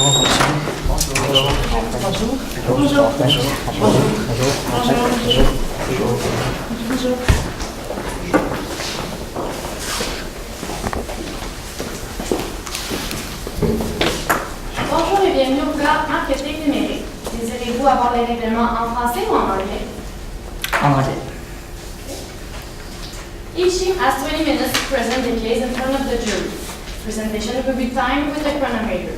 Bonjour et bienvenue au cours Marketing numérique. Désirez-vous avoir les règlements en français ou en anglais? En anglais. Each team has 20 minutes to present the case in front of the jury. Presentation will be timed with a chronometer.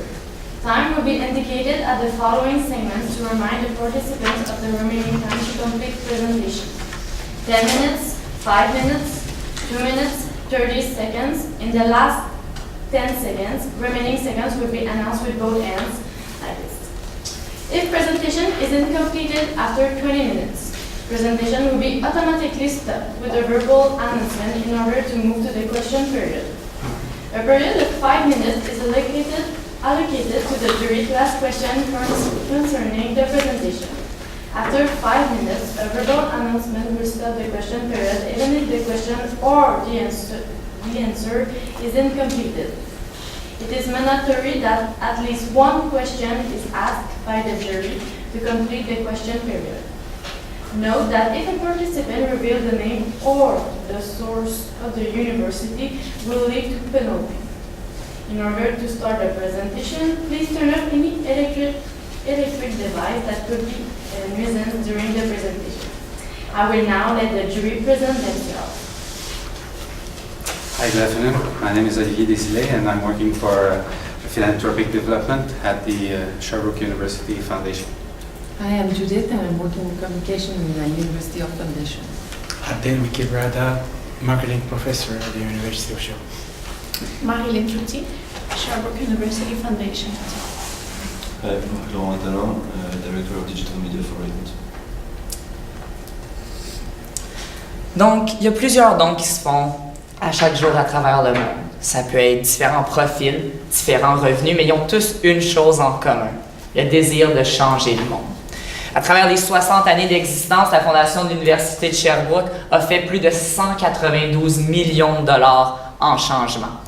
Time will be indicated at the following segments to remind the participants of the remaining time to complete presentation. 10 minutes, 5 minutes, 2 minutes, 30 seconds. In the last 10 seconds, remaining seconds will be announced with both hands like this. If presentation isn't completed after 20 minutes, presentation will be automatically stopped with a verbal announcement in order to move to the question period. A period of 5 minutes is allocated to the jury to ask questions concerning the presentation. After 5 minutes, a verbal announcement will stop the question period even if the question or the answer isn't completed. It is mandatory that at least one question is asked by the jury to complete the question period. Note that if a participant reveals the name or the source of the university, will lead to penalty. In order to start the presentation, please turn off any electric device that could be a nuisance during the presentation. I will now let the jury present themselves. Hi, good afternoon. My name is Olivier Desilets and I'm working for philanthropic development at the Sherbrooke University Foundation. I am Judith and I'm working in communication in the University of Foundation. I'm Équipe, marketing professor at the University of Sherbrooke. Marie-Lynn Trouty, Sherbrooke University Foundation. Laurent Talon, Director of Digital Media for Raymond. Donc, il y a plusieurs dons qui se font à chaque jour à travers le monde. Ça peut être différents profils, différents revenus, mais ils ont tous une chose en commun, le désir de changer le monde. À travers les 60 années d'existence, la Fondation de l'Université de Sherbrooke a fait plus de 192 millions de dollars en changement.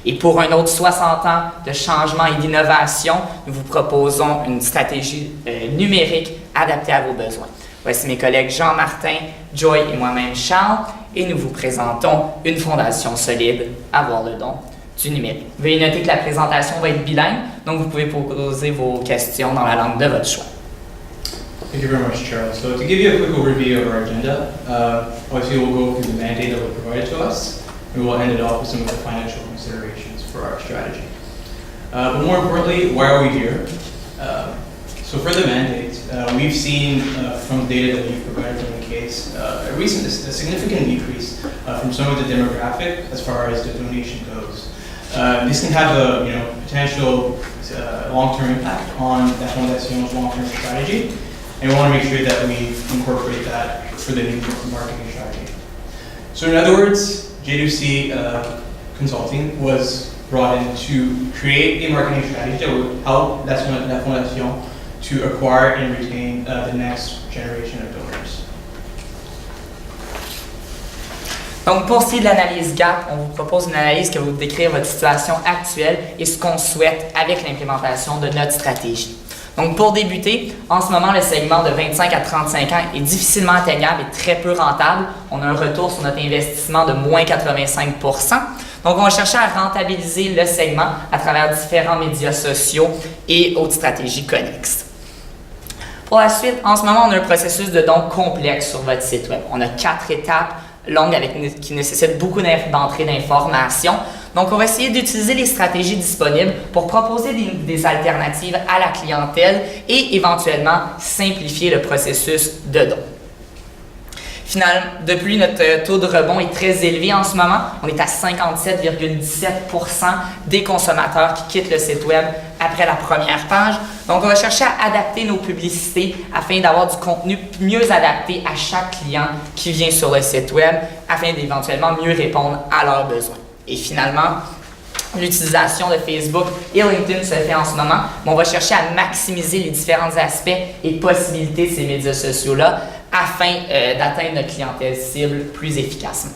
Et pour un autre 60 ans de changement et d'innovation, nous vous proposons une stratégie numérique adaptée à vos besoins. Voici mes collègues Jean-Martin, Joy et moi-même Charles, et nous vous présentons une fondation solide, avoir le don du numérique. Veuillez noter que la présentation va être bilingue, donc vous pouvez poser vos questions dans la langue de votre choix. Thank you very much, Charles. So to give you a quick overview of our agenda, obviously we'll go through the mandate that was provided to us, and we'll end it off with some of the financial considerations for our strategy. But more importantly, why are we here? So for the mandate, we've seen from the data that we've provided from the case, a significant decrease from some of the demographic as far as the donation goes. This can have a potential long-term impact on that Fondation's long-term strategy, and we want to make sure that we incorporate that for the new marketing strategy. So in other words, J2C Consulting was brought in to create a marketing strategy that would help La Fondation to acquire and retain the next generation of donors. Donc, pour ce qui est de l'analyse gap, on vous propose une analyse qui va vous décrire votre situation actuelle et ce qu'on souhaite avec l'implémentation de notre stratégie. Donc, pour débuter, en ce moment, le segment de 25 à 35 ans est difficilement atteignable et très peu rentable. On a un retour sur notre investissement de moins 85 %. Donc, on va chercher à rentabiliser le segment à travers différents médias sociaux et autres stratégies connexes. Pour la suite, en ce moment, on a un processus de don complexe sur votre site web. On a 4 étapes longues qui nécessitent beaucoup d'entrées d'informations. Donc, on va essayer d'utiliser les stratégies disponibles pour proposer des alternatives à la clientèle et éventuellement simplifier le processus de don. Finalement, depuis, notre taux de rebond est très élevé en ce moment. On est à 57,17 % des consommateurs qui quittent le site web après la première page. Donc, on va chercher à adapter nos publicités afin d'avoir du contenu mieux adapté à chaque client qui vient sur le site web afin d'éventuellement mieux répondre à leurs besoins. Et finalement, l'utilisation de Facebook et LinkedIn se fait en ce moment, mais on va chercher à maximiser les différents aspects et possibilités de ces médias sociaux-là afin d'atteindre notre clientèle cible plus efficacement.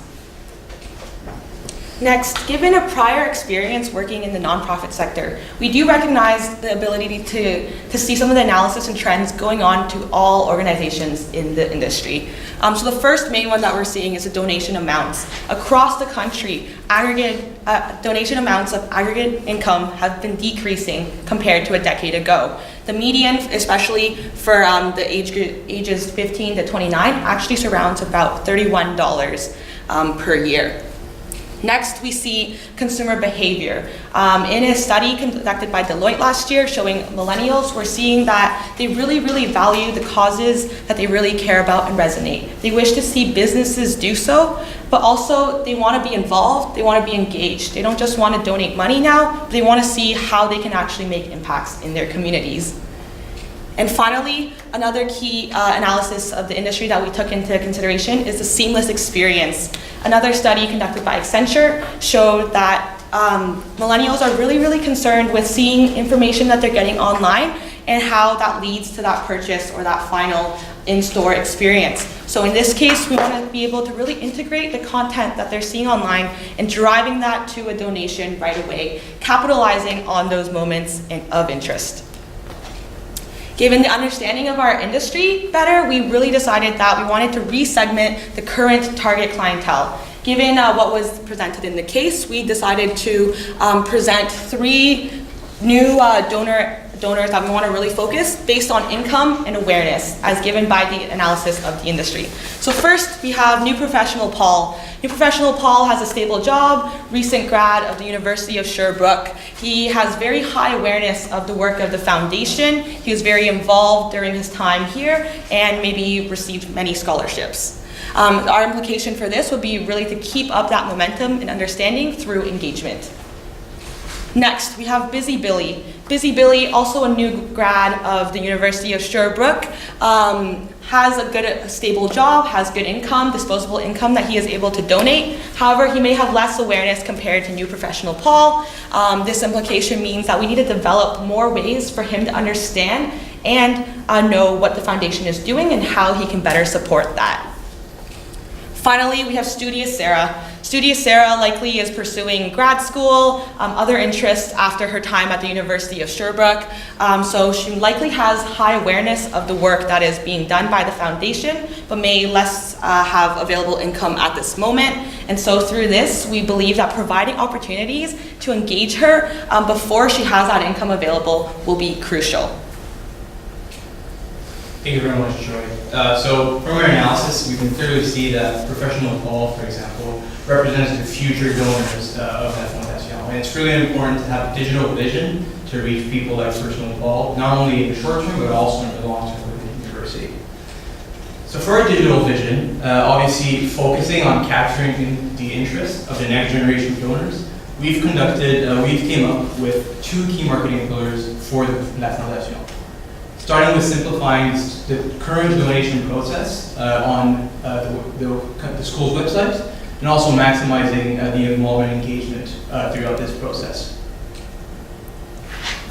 Next, given a prior experience working in the nonprofit sector, we do recognize the ability to see some of the analysis and trends going on to all organizations in the industry. So the first main one that we're seeing is the donation amounts. Across the country, donation amounts of aggregate income have been decreasing compared to a decade ago. The median, especially for the ages 15 to 29, actually surrounds about $31 per year. Next, we see consumer behavior. In a study conducted by Deloitte last year showing millennials, we're seeing that they really, really value the causes that they really care about and resonate. They wish to see businesses do so, but also they want to be involved, they want to be engaged. They don't just want to donate money now, but they want to see how they can actually make impacts in their communities. And finally, another key analysis of the industry that we took into consideration is the seamless experience. Another study conducted by Accenture showed that millennials are really, really concerned with seeing information that they're getting online and how that leads to that purchase or that final in-store experience. So in this case, we want to be able to really integrate the content that they're seeing online and driving that to a donation right away, capitalizing on those moments of interest. Given the understanding of our industry better, we really decided that we wanted to re-segment the current target clientele. Given what was presented in the case, we decided to present 3 new donors that we want to really focus based on income and awareness as given by the analysis of the industry. So first, we have New Professional Paul. New Professional Paul has a stable job, recent grad of the University of Sherbrooke. He has very high awareness of the work of the foundation. He was very involved during his time here and maybe received many scholarships. Our implication for this would be really to keep up that momentum and understanding through engagement. Next, we have Busy Billy. Busy Billy, also a new grad of the University of Sherbrooke, has a stable job, has good income, disposable income that he is able to donate. However, he may have less awareness compared to New Professional Paul. This implication means that we need to develop more ways for him to understand and know what the foundation is doing and how he can better support that. Finally, we have Studious Sarah. Studious Sarah likely is pursuing grad school, other interests after her time at the University of Sherbrooke. So she likely has high awareness of the work that is being done by the foundation, but may less have available income at this moment. And so through this, we believe that providing opportunities to engage her before she has that income available will be crucial. Thank you very much, Joy. So from our analysis, we can clearly see that Professional Paul, for example, represents the future donors of that foundation. And it's really important to have digital vision to reach people like Professional Paul, not only in the short term, but also in the long term within the university. So for our digital vision, obviously focusing on capturing the interest of the next generation of donors, we've came up with 2 key marketing pillars for La Foundation. Starting with simplifying the current donation process on the school's website, and also maximizing the involvement and engagement throughout this process.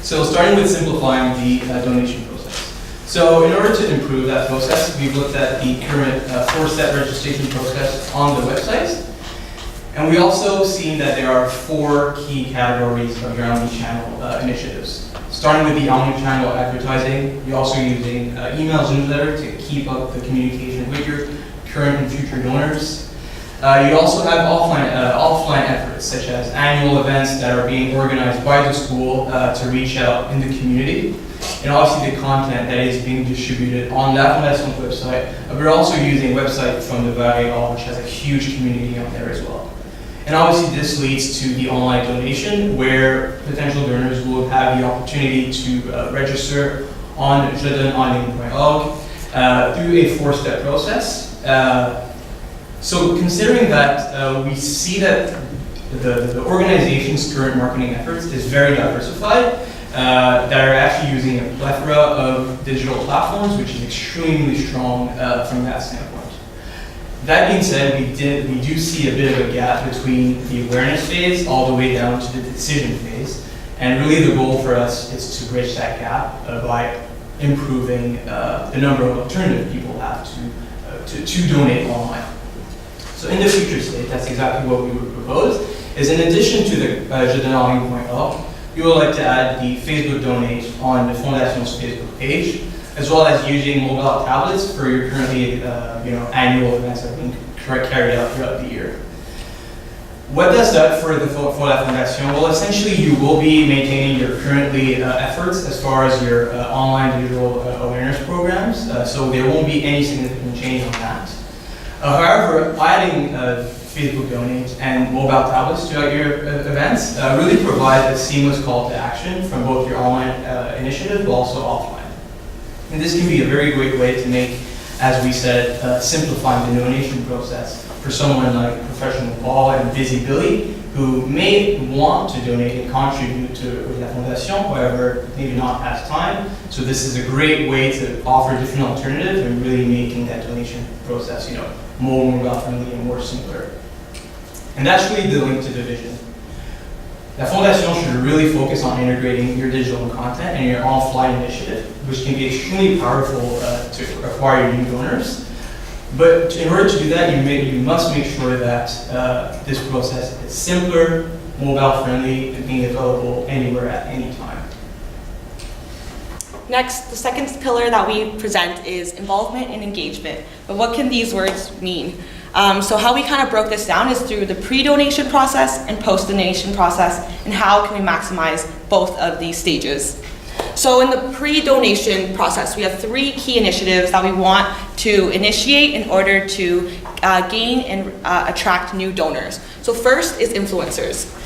So starting with simplifying the donation process. So in order to improve that process, we've looked at the current 4-step registration process on the website. And we also seen that there are 4 key categories of your omni-channel initiatives. Starting with the omni-channel advertising, you're also using emails, newsletter to keep up the communication with your current and future donors. You also have offline efforts, such as annual events that are being organized by the school to reach out in the community. And obviously the content that is being distributed on La Fondation's website. We're also using a website from the Valley Hall, which has a huge community on there as well. And obviously this leads to the online donation, where potential donors will have the opportunity to register on jedonenligne.org through a 4-step process. So considering that, we see that the organization's current marketing efforts is very diversified, that are actually using a plethora of digital platforms, which is extremely strong from that standpoint. That being said, we do see a bit of a gap between the awareness phase all the way down to the decision phase. And really the goal for us is to bridge that gap by improving the number of alternatives people have to donate online. So in the future state, that's exactly what we would propose, is in addition to the Je donne en ligne.org, you would like to add the Facebook Donate on the Fondation's Facebook page, as well as using mobile tablets for your currently annual events that are being carried out throughout the year. What does that for la Fondation? Well, essentially you will be maintaining your currently efforts as far as your online digital awareness programs, so there won't be any significant change on that. However, adding Facebook Donate and mobile tablets throughout your events really provide a seamless call to action from both your online initiative but also offline. And this can be a very great way to make, as we said, simplifying the donation process for someone like Professional Paul and Busy Billy, who may want to donate and contribute to La Fondation, however, maybe not has time. So this is a great way to offer different alternatives and really making that donation process, more mobile friendly and more simpler. And that's really the link to the vision. La Fondation should really focus on integrating your digital content and your offline initiative, which can be extremely powerful to acquire new donors. But in order to do that, you must make sure that this process is simpler, mobile friendly, and being available anywhere at any time. Next, the second pillar that we present is involvement and engagement. But what can these words mean? So how we kind of broke this down is through the pre-donation process and post-donation process, and how can we maximize both of these stages. So in the pre-donation process, we have 3 key initiatives that we want to initiate in order to gain and attract new donors. So first is influencers.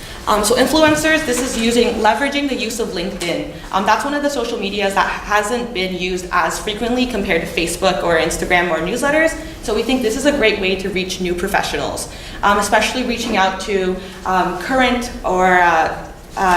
So influencers, this is leveraging the use of LinkedIn. That's one of the social medias that hasn't been used as frequently compared to Facebook or Instagram or newsletters. So we think this is a great way to reach new professionals, especially reaching out to current or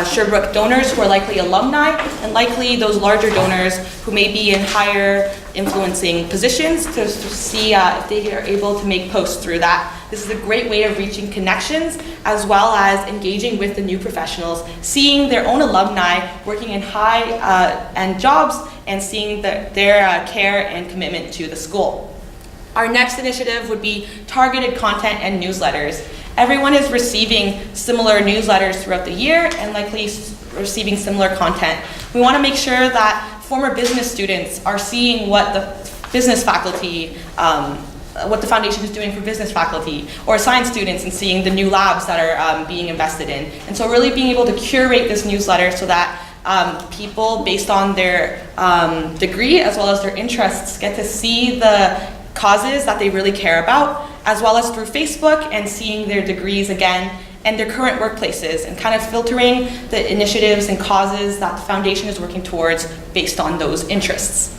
Sherbrooke donors who are likely alumni, and likely those larger donors who may be in higher influencing positions to see if they are able to make posts through that. This is a great way of reaching connections as well as engaging with the new professionals, seeing their own alumni working in high-end jobs and seeing their care and commitment to the school. Our next initiative would be targeted content and newsletters. Everyone is receiving similar newsletters throughout the year and likely receiving similar content. We want to make sure that former business students are seeing what the business faculty, what the foundation is doing for business faculty, or science students and seeing the new labs that are being invested in. And so really being able to curate this newsletter so that people, based on their degree as well as their interests, get to see the causes that they really care about, as well as through Facebook and seeing their degrees again and their current workplaces, and kind of filtering the initiatives and causes that the foundation is working towards based on those interests.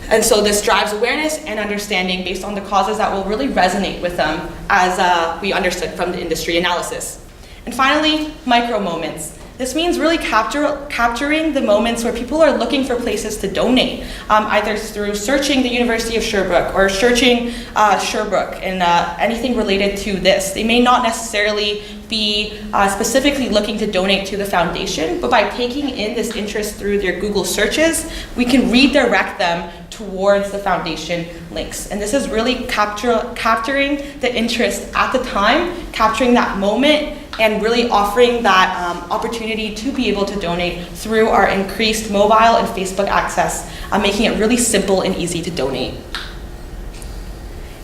And so this drives awareness and understanding based on the causes that will really resonate with them, as we understood from the industry analysis. And finally, micro moments. This means really capturing the moments where people are looking for places to donate, either through searching the University of Sherbrooke or searching Sherbrooke and anything related to this. They may not necessarily be specifically looking to donate to the foundation, but by taking in this interest through their Google searches, we can redirect them towards the foundation links. And this is really capturing the interest at the time, capturing that moment, and really offering that opportunity to be able to donate through our increased mobile and Facebook access, making it really simple and easy to donate.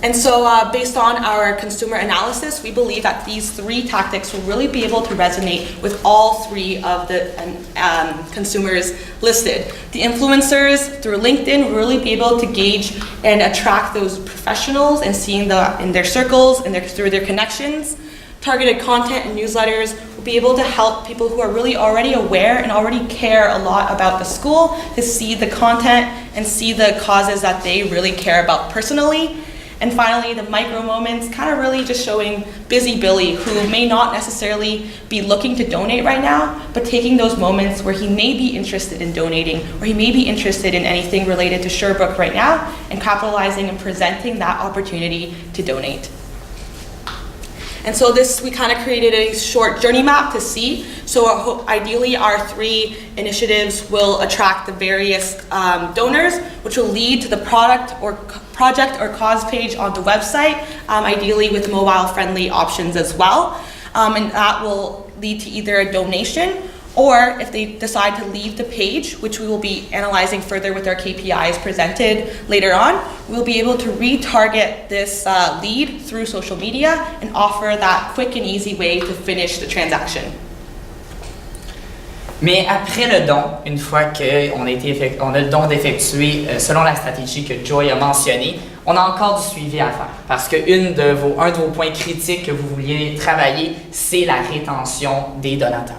And so based on our consumer analysis, we believe that these 3 tactics will really be able to resonate with all 3 of the consumers listed. The influencers through LinkedIn will really be able to gauge and attract those professionals and seeing in their circles and through their connections. Targeted content and newsletters will be able to help people who are really already aware and already care a lot about the school to see the content and see the causes that they really care about personally. And finally, the micro moments, kind of really just showing Busy Billy, who may not necessarily be looking to donate right now, but taking those moments where he may be interested in donating, or he may be interested in anything related to Sherbrooke right now, and capitalizing and presenting that opportunity to donate. And so we kind of created a short journey map to see. So ideally our 3 initiatives will attract the various donors, which will lead to the project or cause page on the website, ideally with mobile friendly options as well. and that will lead to either a donation, or if they decide to leave the page, which we will be analyzing further with our KPIs presented later on, we'll be able to retarget this lead through social media and offer that quick and easy way to finish the transaction. Mais après le don, une fois qu'on a le don d'effectuer selon la stratégie que Joy a mentionnée, on a encore du suivi à faire parce que un de vos points critiques que vous vouliez travailler, c'est la rétention des donateurs.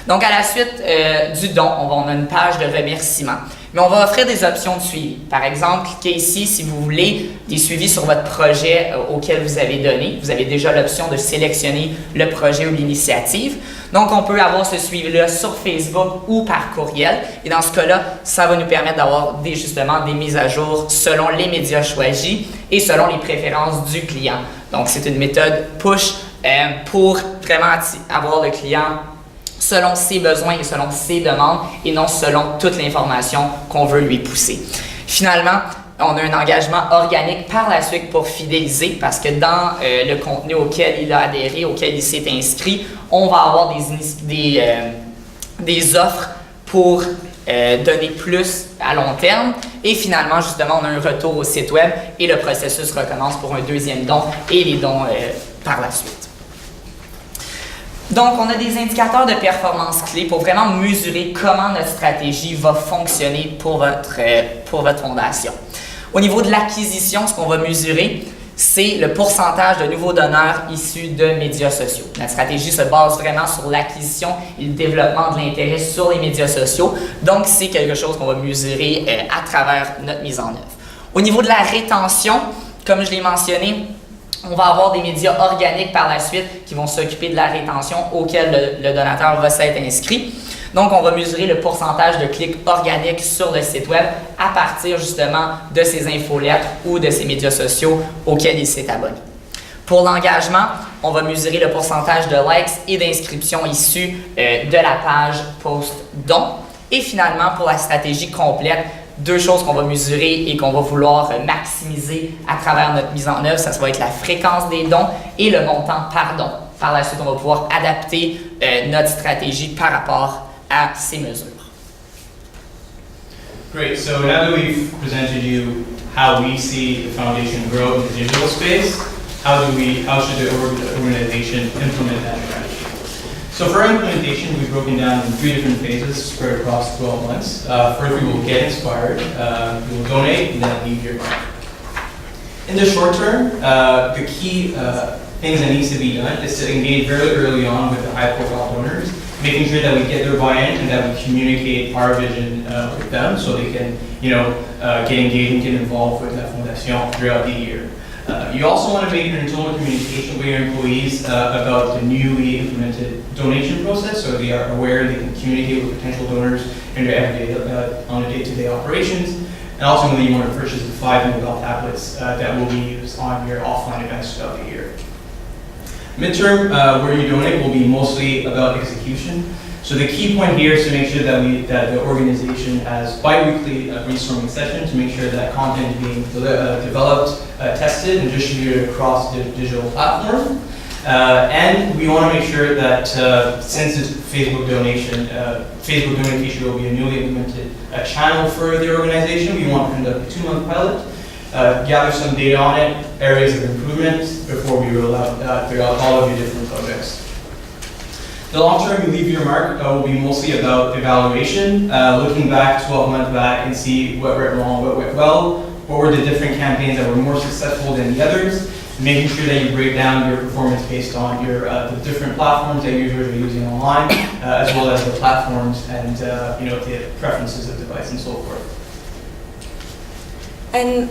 Donc, à la suite du don, on a une page de remerciement, mais on va offrir des options de suivi. Par exemple, cliquez ici si vous voulez des suivis sur votre projet auquel vous avez donné. Vous avez déjà l'option de sélectionner le projet ou l'initiative. Donc, on peut avoir ce suivi-là sur Facebook ou par courriel. Et dans ce cas-là, ça va nous permettre d'avoir justement des mises à jour selon les médias choisis et selon les préférences du client. Donc, c'est une méthode push pour vraiment avoir le client selon ses besoins et selon ses demandes et non selon toute l'information qu'on veut lui pousser. Finalement, on a un engagement organique par la suite pour fidéliser parce que dans le contenu auquel il a adhéré, auquel il s'est inscrit, on va avoir des offres pour donner plus à long terme. Et finalement, justement, on a un retour au site web et le processus recommence pour un deuxième don et les dons par la suite. Donc, on a des indicateurs de performance clés pour vraiment mesurer comment notre stratégie va fonctionner pour votre fondation. Au niveau de l'acquisition, ce qu'on va mesurer, c'est le pourcentage de nouveaux donneurs issus de médias sociaux. Notre stratégie se base vraiment sur l'acquisition et le développement de l'intérêt sur les médias sociaux. Donc, c'est quelque chose qu'on va mesurer à travers notre mise en œuvre. Au niveau de la rétention, comme je l'ai mentionné, on va avoir des médias organiques par la suite qui vont s'occuper de la rétention auquel le donateur va s'être inscrit. Donc, on va mesurer le pourcentage de clics organiques sur le site web à partir justement de ces infolettres ou de ces médias sociaux auxquels il s'est abonné. Pour l'engagement, on va mesurer le pourcentage de likes et d'inscriptions issus de la page post-don. Et finalement, pour la stratégie complète, deux choses qu'on va mesurer et qu'on va vouloir maximiser à travers notre mise en œuvre, ça va être la fréquence des dons et le montant par don. Par la suite, on va pouvoir adapter notre stratégie par rapport à ces mesures. Great, so now that we've presented you how we see the foundation grow in the digital space, how should the organization implement that strategy? So for our implementation, we've broken down in 3 different phases spread across 12 months. First, we will get inspired, we will donate, and then leave your mark. In the short term, the key things that needs to be done is to engage very early on with the high-profile donors, making sure that we get their buy-in and that we communicate our vision with them so they can, get engaged and get involved with La Fondation throughout the year. You also want to make an internal communication with your employees about the newly implemented donation process, so they are aware they can communicate with potential donors in their everyday, on a day-to-day operations. And ultimately, you want to purchase the 5 mobile tablets that will be used on your offline events throughout the year. Midterm, where you donate will be mostly about execution. So the key point here is to make sure that the organization has bi-weekly brainstorming sessions to make sure that content is being developed, tested, and distributed across the digital platform. And we want to make sure that since it's Facebook donation will be a newly implemented channel for the organization, we want to conduct a 2-month pilot, gather some data on it, areas of improvement before we roll out throughout all of your different projects. The long term, you leave your mark, will be mostly about evaluation, looking back 12 months back and see what went wrong, what went well, what were the different campaigns that were more successful than the others, making sure that you break down your performance based on your the different platforms that users are using online, as well as the platforms and the preferences of device and so forth. And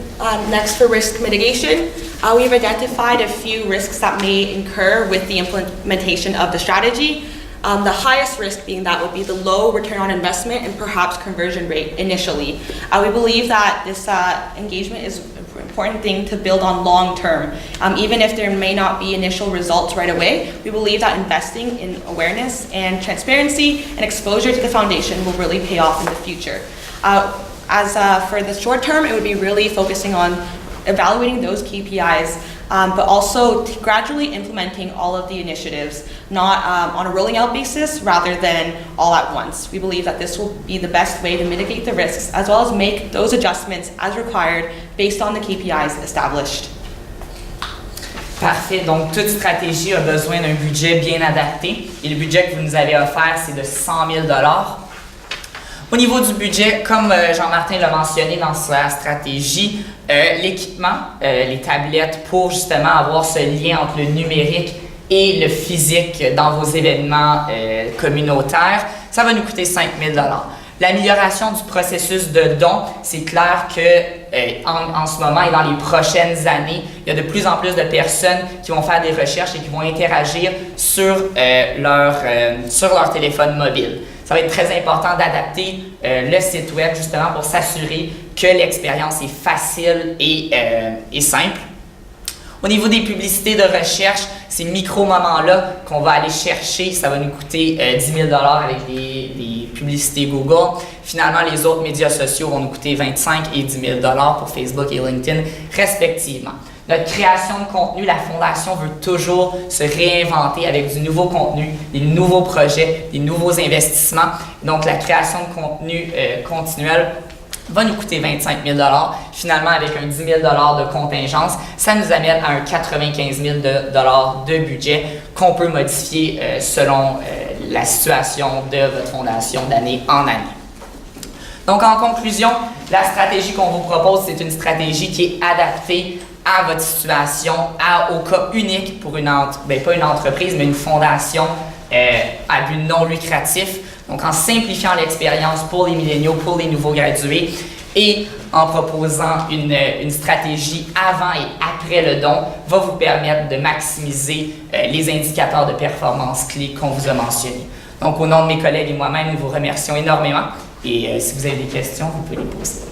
next, for risk mitigation, we've identified a few risks that may incur with the implementation of the strategy. The highest risk being that would be the low return on investment and perhaps conversion rate initially. We believe that this engagement is an important thing to build on long term. Even if there may not be initial results right away, we believe that investing in awareness and transparency and exposure to the foundation will really pay off in the future. For the short term, it would be really focusing on evaluating those KPIs but also gradually implementing all of the initiatives, not on a rolling out basis rather than all at once. We believe that this will be the best way to mitigate the risks as well as make those adjustments as required based on the KPIs established. Parfait. Donc, toute stratégie a besoin d'un budget bien adapté. Et le budget que vous nous avez offert, c'est de 100 000 $. Au niveau du budget, comme Jean-Martin l'a mentionné dans sa stratégie, l'équipement, les tablettes pour justement avoir ce lien entre le numérique et le physique dans vos événements communautaires, ça va nous coûter 5 000 $. L'amélioration du processus de don, c'est clair que en ce moment et dans les prochaines années, il y a de plus en plus de personnes qui vont faire des recherches et qui vont interagir sur leur téléphone mobile. Ça va être très important d'adapter le site web justement pour s'assurer que l'expérience est facile et simple. Au niveau des publicités de recherche, ces micro-moments-là qu'on va aller chercher, ça va nous coûter 10 000 $ avec des publicités Google. Finalement, les autres médias sociaux vont nous coûter 25 et 10 000 $ pour Facebook et LinkedIn respectivement. Notre création de contenu, la Fondation veut toujours se réinventer avec du nouveau contenu, des nouveaux projets, des nouveaux investissements. Donc, la création de contenu continuel va nous coûter 25 000 $. Finalement, avec un 10 000 $ de contingence, ça nous amène à un 95 000 $ de budget qu'on peut modifier selon la situation de votre fondation d'année en année. Donc, en conclusion, la stratégie qu'on vous propose, c'est une stratégie qui est adaptée à votre situation, au cas unique pour pas une entreprise, mais une fondation à but non lucratif. Donc, en simplifiant l'expérience pour les milléniaux, pour les nouveaux gradués et en proposant une stratégie avant et après le don, va vous permettre de maximiser les indicateurs de performance clés qu'on vous a mentionnés. Donc, au nom de mes collègues et moi-même, nous vous remercions énormément et si vous avez des questions, vous pouvez les poser.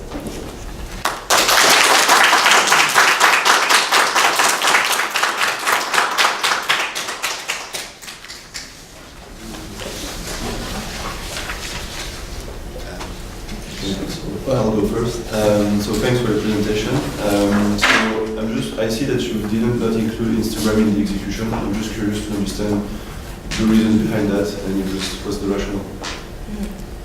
I'll go first. So thanks for the presentation. So I see that you did not include Instagram in the execution. I'm just curious to understand the reason behind that and what's the rationale.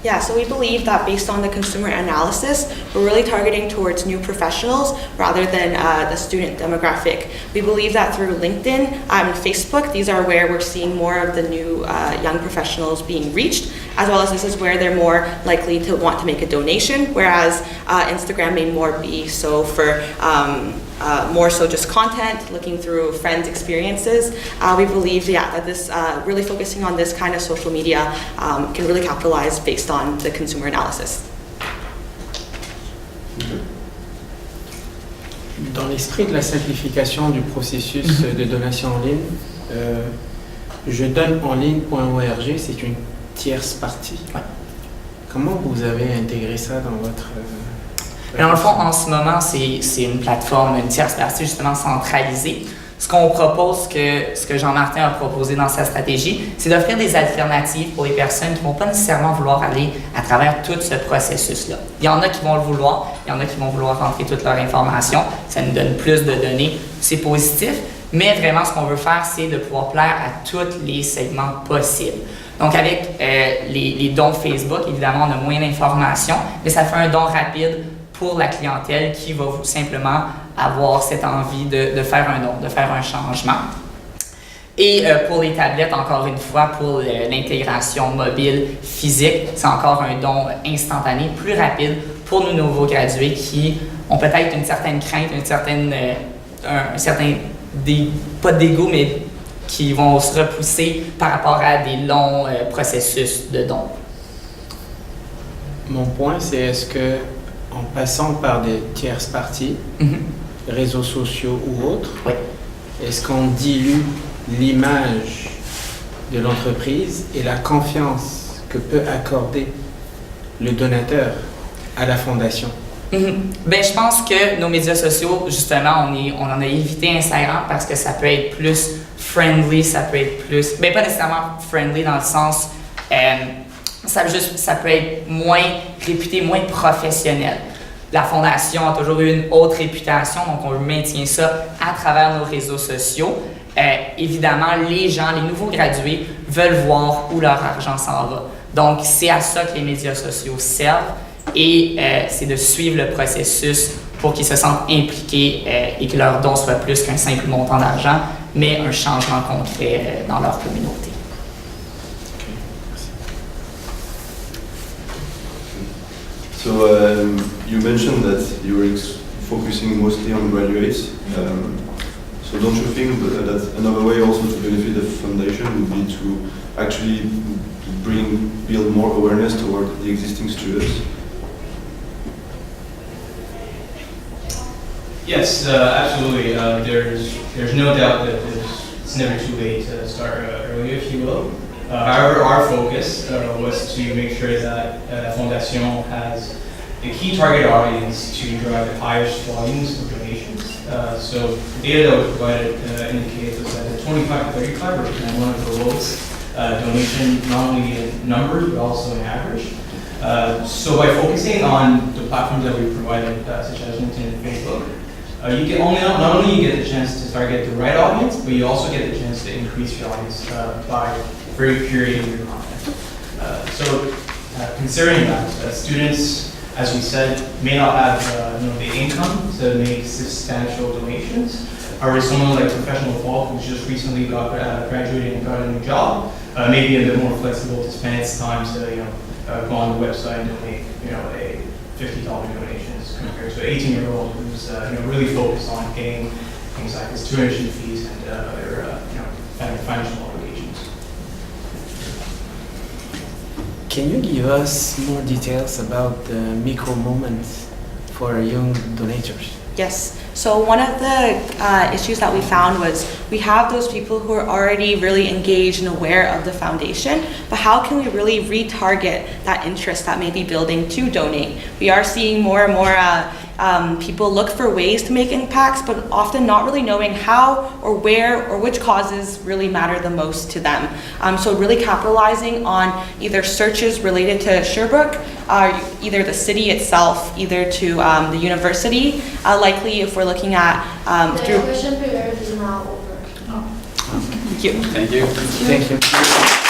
Yeah, so we believe that based on the consumer analysis, we're really targeting towards new professionals rather than the student demographic. We believe that through LinkedIn and Facebook, these are where we're seeing more of the new young professionals being reached, as well as this is where they're more likely to want to make a donation, whereas Instagram may more be so for more so just content, looking through friends' experiences. We believe that this really focusing on this kind of social media can really capitalize based on the consumer analysis. Dans l'esprit de la simplification du processus de donation en ligne, je donne en ligne.org, c'est une tierce partie. Ouais. Comment vous avez intégré ça dans votre... Dans le fond, en ce moment, c'est une plateforme, une tierce partie justement centralisée. Ce qu'on propose, ce que Jean-Martin a proposé dans sa stratégie, c'est d'offrir des alternatives pour les personnes qui ne vont pas nécessairement vouloir aller à travers tout ce processus-là. Il y en a qui vont le vouloir, il y en a qui vont vouloir rentrer toute leur information, ça nous donne plus de données, c'est positif, mais vraiment ce qu'on veut faire, c'est de pouvoir plaire à tous les segments possibles. Donc avec les dons Facebook, évidemment, on a moins d'informations, mais ça fait un don rapide pour la clientèle qui va simplement avoir cette envie de faire un don, de faire un changement. Et pour les tablettes, encore une fois, pour l'intégration mobile physique, c'est encore un don instantané, plus rapide pour nos nouveaux gradués qui ont peut-être une certaine crainte, un certain pas dégoût, mais qui vont se repousser par rapport à des longs processus de dons. Mon point, c'est est-ce que en passant par des tierces parties, réseaux sociaux ou autres, oui, est-ce qu'on dilue l'image de l'entreprise et la confiance que peut accorder le donateur à la fondation? Ben, je pense que nos médias sociaux, justement, on en a évité Instagram parce que ça peut être plus friendly, ça peut être plus... Ben, pas nécessairement friendly dans le sens... ça peut être moins réputé, moins professionnel. La Fondation a toujours eu une haute réputation, donc on maintient ça à travers nos réseaux sociaux. Évidemment, les gens, les nouveaux gradués veulent voir où leur argent s'en va. Donc, c'est à ça que les médias sociaux servent et c'est de suivre le processus pour qu'ils se sentent impliqués et que leur don soit plus qu'un simple montant d'argent, mais un changement concret dans leur communauté. So you mentioned that you were focusing mostly on graduates. So don't you think that another way also to benefit the foundation would be to actually build more awareness toward the existing students? Yes, absolutely. There's no doubt that it's never too late to start early, if you will. However, our focus was to make sure that Fondation has the key target audience to drive the highest volumes of donations. So the data that was provided indicates that the 25 to 35 represent one of the lowest donation, not only in numbers, but also in average. So by focusing on the platforms that we provided, such as LinkedIn and Facebook, you get not only you get the chance to target the right audience, but you also get the chance to increase your audience by very curating your content. Considering that, students, as we said, may not have the income to make substantial donations. However, someone like Professional Fall, who's just recently graduated and got a new job, may be a bit more flexible to spend its time to go on the website and make a $50 donations compared to an 18-year-old who's really focused on paying things like his tuition fees and other financial obligations. Can you give us more details about the micro moments for young donators? Yes. So one of the issues that we found was we have those people who are already really engaged and aware of the foundation, but how can we really retarget that interest that may be building to donate? We are seeing more and more people look for ways to make impacts, but often not really knowing how or where or which causes really matter the most to them. So really capitalizing on either searches related to Sherbrooke, either the city itself, either to the university, likely if we're looking at The question period is now over. Thank you. Thank you. Thank you.